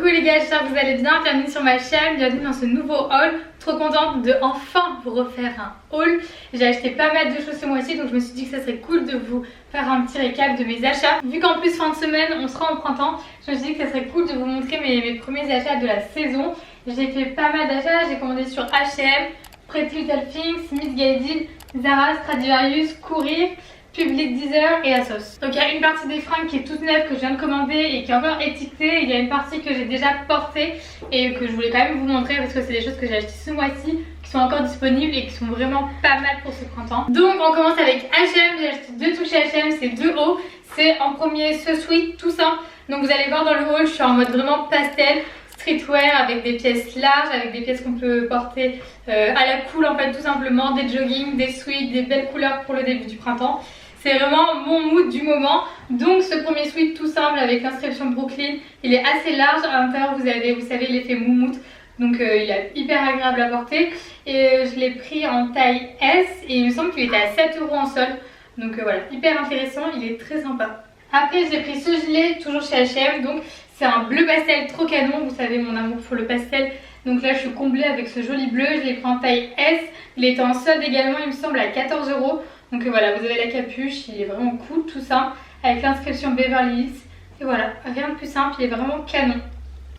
Coucou les gars, j'espère que vous allez bien, bienvenue sur ma chaîne, bienvenue dans ce nouveau haul. Trop contente de enfin vous refaire un haul. J'ai acheté pas mal de choses ce mois-ci, donc je me suis dit que ça serait cool de vous faire un petit récap de mes achats. Vu qu'en plus fin de semaine on sera en printemps, je me suis dit que ça serait cool de vous montrer mes premiers achats de la saison. J'ai fait pas mal d'achats, j'ai commandé sur H&M, Pretty Little Things, Miss Guided, Zara, Stradivarius, Courir, Public Deezer et Asos. Donc il y a une partie des fringues qui est toute neuve que je viens de commander et qui est encore étiquetée. Il y a une partie que j'ai déjà portée et que je voulais quand même vous montrer parce que c'est des choses que j'ai achetées ce mois-ci qui sont encore disponibles et qui sont vraiment pas mal pour ce printemps. Donc on commence avec H&M. J'ai acheté deux trucs chez H&M, c'est deux hauts. C'est en premier ce sweat tout simple. Donc vous allez voir dans le haul, je suis en mode vraiment pastel, streetwear avec des pièces larges, avec des pièces qu'on peut porter à la cool en fait tout simplement, des joggings, des sweats, des belles couleurs pour le début du printemps. C'est vraiment mon mood du moment. Donc ce premier sweat tout simple avec l'inscription Brooklyn, il est assez large. À l'intérieur vous avez, vous savez, l'effet moumoute. Donc il est hyper agréable à porter. Et je l'ai pris en taille S et il me semble qu'il était à 7 € en solde. Donc voilà, hyper intéressant, il est très sympa. Après j'ai pris ce gilet, toujours chez H&M. Donc c'est un bleu pastel trop canon. Vous savez mon amour pour le pastel. Donc là je suis comblée avec ce joli bleu. Je l'ai pris en taille S. Il était en solde également, il me semble, à 14 €. Donc voilà, vous avez la capuche, il est vraiment cool tout ça, avec l'inscription Beverly Hills. Et voilà, rien de plus simple, il est vraiment canon.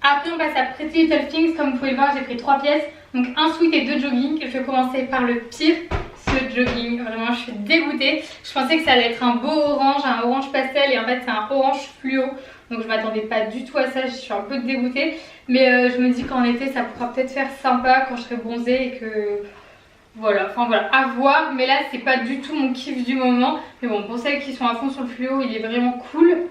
Après on passe à Pretty Little Things, comme vous pouvez le voir j'ai pris 3 pièces. Donc un sweat et 2 joggings. Je vais commencer par le pire, ce jogging. Vraiment je suis dégoûtée. Je pensais que ça allait être un beau orange, un orange pastel et en fait c'est un orange fluo. Donc je m'attendais pas du tout à ça, je suis un peu dégoûtée. Mais je me dis qu'en été ça pourra peut-être faire sympa quand je serai bronzée et que... Voilà, enfin voilà, à voir, mais là c'est pas du tout mon kiff du moment. Mais bon, pour celles qui sont à fond sur le fluo, il est vraiment cool.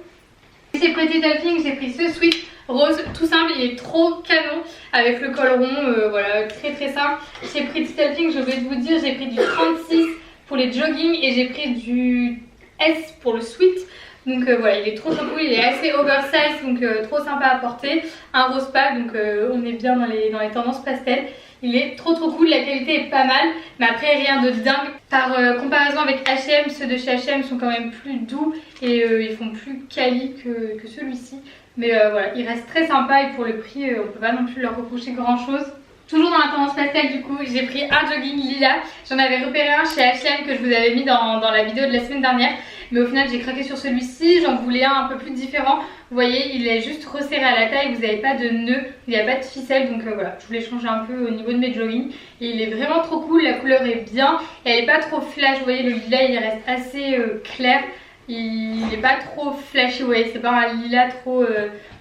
Chez Pretty Little Things, j'ai pris ce sweat rose tout simple, il est trop canon avec le col rond, voilà, très simple. Chez Pretty Little Things, je vais vous dire, j'ai pris du 36 pour les joggings et j'ai pris du S pour le sweat. Donc voilà, il est trop cool, il est assez oversize, donc trop sympa à porter. Un rose pâle, donc on est bien dans les tendances pastel. Il est trop cool, la qualité est pas mal, mais après rien de dingue. Par comparaison avec H&M, ceux de chez H&M sont quand même plus doux et ils font plus quali que celui-ci. Mais voilà, il reste très sympa et pour le prix, on peut pas non plus leur reprocher grand chose. Toujours dans la tendance pastel du coup, j'ai pris un jogging lila. J'en avais repéré un chez H&M que je vous avais mis dans la vidéo de la semaine dernière. Mais au final j'ai craqué sur celui-ci, j'en voulais un peu plus différent. Vous voyez, il est juste resserré à la taille, vous n'avez pas de nœud, il n'y a pas de ficelle. Donc voilà, je voulais changer un peu au niveau de mes joggings. Et il est vraiment trop cool, la couleur est bien. Et elle n'est pas trop flash, vous voyez le lilas il reste assez clair. Il n'est pas trop flashy, vous voyez, c'est pas un lilas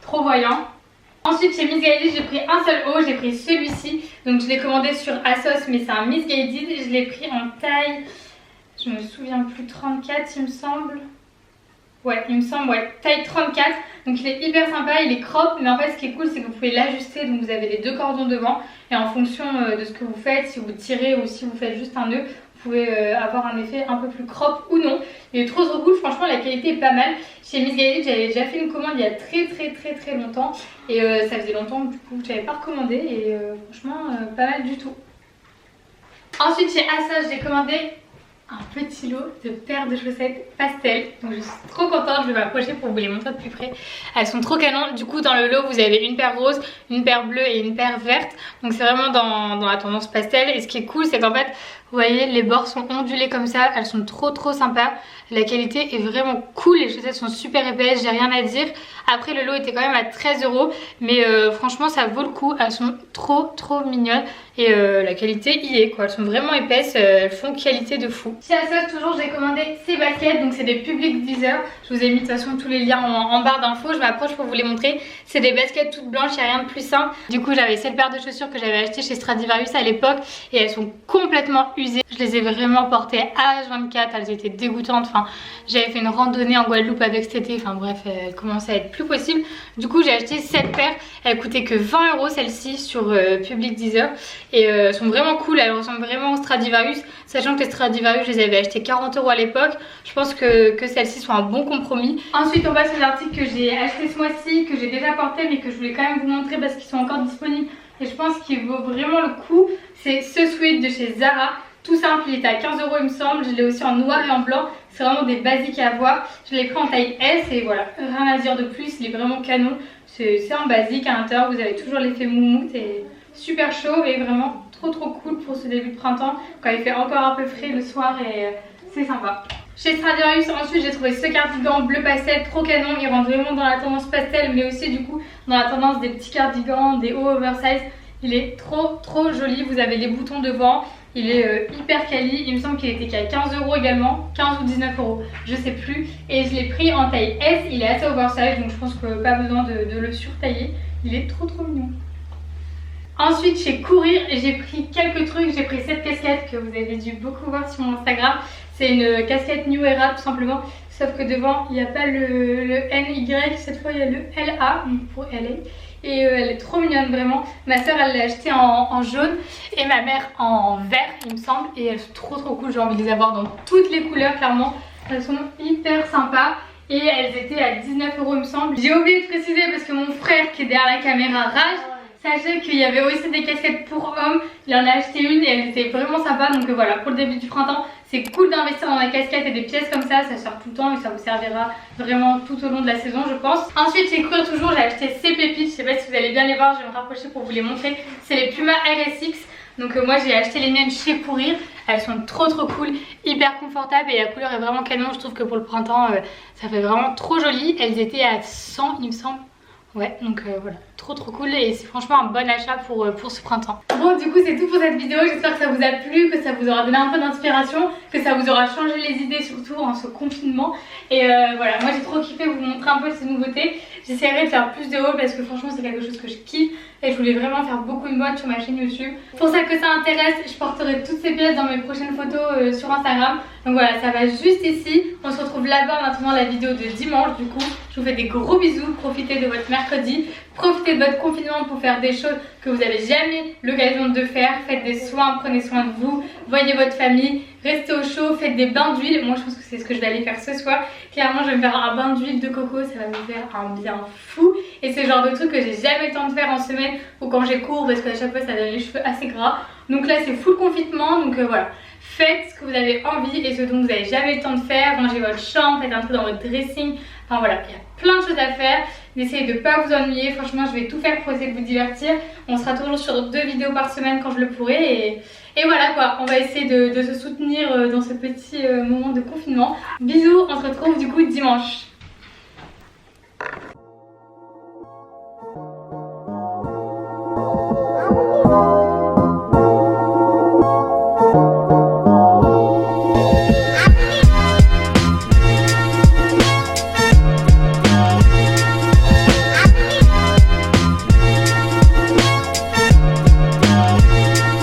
trop voyant. Ensuite chez Miss Guided j'ai pris un seul haut, j'ai pris celui-ci. Donc je l'ai commandé sur Asos mais c'est un Miss Guided. Je l'ai pris en taille, je me souviens plus, 34 il me semble. Ouais il me semble, ouais, taille 34. Donc il est hyper sympa, il est crop. Mais en fait ce qui est cool c'est que vous pouvez l'ajuster. Donc vous avez les deux cordons devant. Et en fonction de ce que vous faites, si vous tirez ou si vous faites juste un nœud, vous pouvez avoir un effet un peu plus crop ou non. Il est trop cool, franchement la qualité est pas mal. Chez Miss Guided j'avais déjà fait une commande il y a très longtemps. Et ça faisait longtemps du coup que j'avais pas recommandé. Et franchement pas mal du tout. Ensuite chez Asos j'ai commandé un petit lot de paires de chaussettes pastel. Donc je suis trop contente, je vais m'approcher pour vous les montrer de plus près. Elles sont trop canon. Du coup dans le lot vous avez une paire rose, une paire bleue et une paire verte. Donc c'est vraiment dans la tendance pastel. Et ce qui est cool c'est qu'en fait vous voyez les bords sont ondulés comme ça. Elles sont trop sympas. La qualité est vraiment cool, les chaussettes sont super épaisses, j'ai rien à dire. Après le lot était quand même à 13 €. Mais franchement ça vaut le coup, elles sont trop mignonnes. Et la qualité y est quoi, elles sont vraiment épaisses, elles font qualité de fou. Chez Asos toujours j'ai commandé ces baskets, donc c'est des Public Deezer. Je vous ai mis de toute façon tous les liens en barre d'infos, je m'approche pour vous les montrer. C'est des baskets toutes blanches, il n'y a rien de plus simple. Du coup j'avais cette paire de chaussures que j'avais achetée chez Stradivarius à l'époque. Et elles sont complètement usées. Je les ai vraiment portées H24, elles étaient dégoûtantes. Enfin, j'avais fait une randonnée en Guadeloupe avec cet été, enfin bref, elles commençaient à être plus possible. Du coup j'ai acheté cette paire, elle coûtait que 20 € celle-ci sur Public Deezer. Et elles sont vraiment cool, elles ressemblent vraiment au Stradivarius. Sachant que les Stradivarius je les avais achetées 40 € à l'époque. Je pense que celles-ci sont un bon compromis. Ensuite on passe aux articles que j'ai achetés ce mois-ci, que j'ai déjà portés mais que je voulais quand même vous montrer parce qu'ils sont encore disponibles. Et je pense qu'il vaut vraiment le coup. C'est ce sweat de chez Zara. Tout simple, il était à 15 € il me semble. Je l'ai aussi en noir et en blanc. C'est vraiment des basiques à avoir. Je l'ai pris en taille S et voilà, rien à dire de plus. Il est vraiment canon. C'est en basique, à l'intérieur vous avez toujours l'effet moumoute et super chaud et vraiment trop cool pour ce début de printemps quand il fait encore un peu frais le soir et c'est sympa. Chez Stradivarius ensuite j'ai trouvé ce cardigan bleu pastel trop canon, il rentre vraiment dans la tendance pastel mais aussi du coup dans la tendance des petits cardigans, des hauts oversize. Il est trop joli, vous avez les boutons devant, il est hyper quali, il me semble qu'il était qu'à 15 € également, 15 ou 19 €, je sais plus. Et je l'ai pris en taille S, il est assez oversize donc je pense que pas besoin de le surtailler, il est trop mignon. Ensuite chez Courir j'ai pris quelques trucs, j'ai pris cette casquette que vous avez dû beaucoup voir sur mon Instagram. C'est une casquette New Era tout simplement, sauf que devant il n'y a pas le NY, cette fois il y a le LA pour LA. Et elle est trop mignonne vraiment. Ma soeur elle l'a achetée en jaune et ma mère en vert il me semble. Et elles sont trop cool, j'ai envie de les avoir dans toutes les couleurs clairement. Elles sont hyper sympas. Et elles étaient à 19 € il me semble. J'ai oublié de préciser parce que mon frère qui est derrière la caméra rage. Sachez qu'il y avait aussi des casquettes pour hommes, il en a acheté une et elle était vraiment sympa. Donc voilà, pour le début du printemps, c'est cool d'investir dans des casquettes et des pièces comme ça sort tout le temps et ça vous servira vraiment tout au long de la saison je pense. Ensuite chez Courir toujours j'ai acheté ces pépites, je sais pas si vous allez bien les voir, je vais me rapprocher pour vous les montrer. C'est les Puma RSX. Donc moi j'ai acheté les miennes chez Courir, elles sont trop cool, hyper confortables et la couleur est vraiment canon. Je trouve que pour le printemps ça fait vraiment trop joli. Elles étaient à 100 il me semble. Ouais, donc voilà, trop cool et c'est franchement un bon achat pour ce printemps. Bon, du coup c'est tout pour cette vidéo, j'espère que ça vous a plu, que ça vous aura donné un peu d'inspiration, que ça vous aura changé les idées surtout en ce confinement. Et voilà, moi j'ai trop kiffé vous montrer un peu ces nouveautés. J'essaierai de faire plus de hauls parce que franchement c'est quelque chose que je kiffe et je voulais vraiment faire beaucoup de mode sur ma chaîne YouTube. Pour ça que ça intéresse, je porterai toutes ces pièces dans mes prochaines photos sur Instagram. Donc voilà, ça va juste ici. On se retrouve là-bas maintenant la vidéo de dimanche du coup. Je vous fais des gros bisous, profitez de votre mercredi, profitez de votre confinement pour faire des choses que vous n'avez jamais l'occasion de faire. Faites des soins, prenez soin de vous, voyez votre famille, restez au chaud, faites des bains d'huile. Moi je pense que c'est ce que je vais aller faire ce soir. Clairement je vais me faire un bain d'huile de coco, ça va me faire un bien fou. Et c'est le genre de truc que j'ai jamais le temps de faire en semaine ou quand j'ai cours parce qu'à chaque fois ça donne les cheveux assez gras. Donc là c'est full confinement, donc voilà. Faites ce que vous avez envie et ce dont vous n'avez jamais le temps de faire. Rangez votre chambre, faites un truc dans votre dressing. Enfin voilà, il y a plein de choses à faire. N'essayez de ne pas vous ennuyer. Franchement, je vais tout faire pour essayer de vous divertir. On sera toujours sur 2 vidéos par semaine quand je le pourrai. Et voilà quoi, on va essayer de se soutenir dans ce petit moment de confinement. Bisous, on se retrouve du coup dimanche.